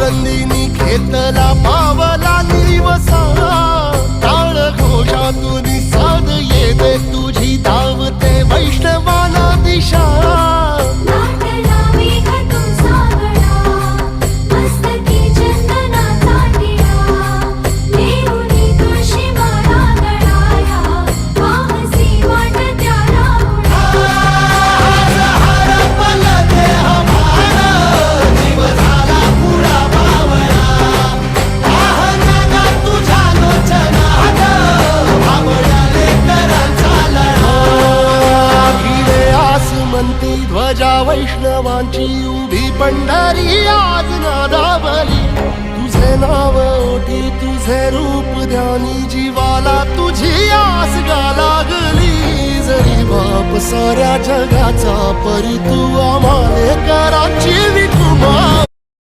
आनंदीनी घेतला पावला दिवसा टाळ घोषातून साध येते तुझी धावते वैष्णवाला दिशा ध्वजा वैष्णवांची उभी पंढरी आज नादावली तुझे नाव ओठी तुझे रूप ध्यानी जीवाला तुझी आस गा लागली जरी बाप साऱ्या जगाचा परी तू आम्हाले कराची विठुबा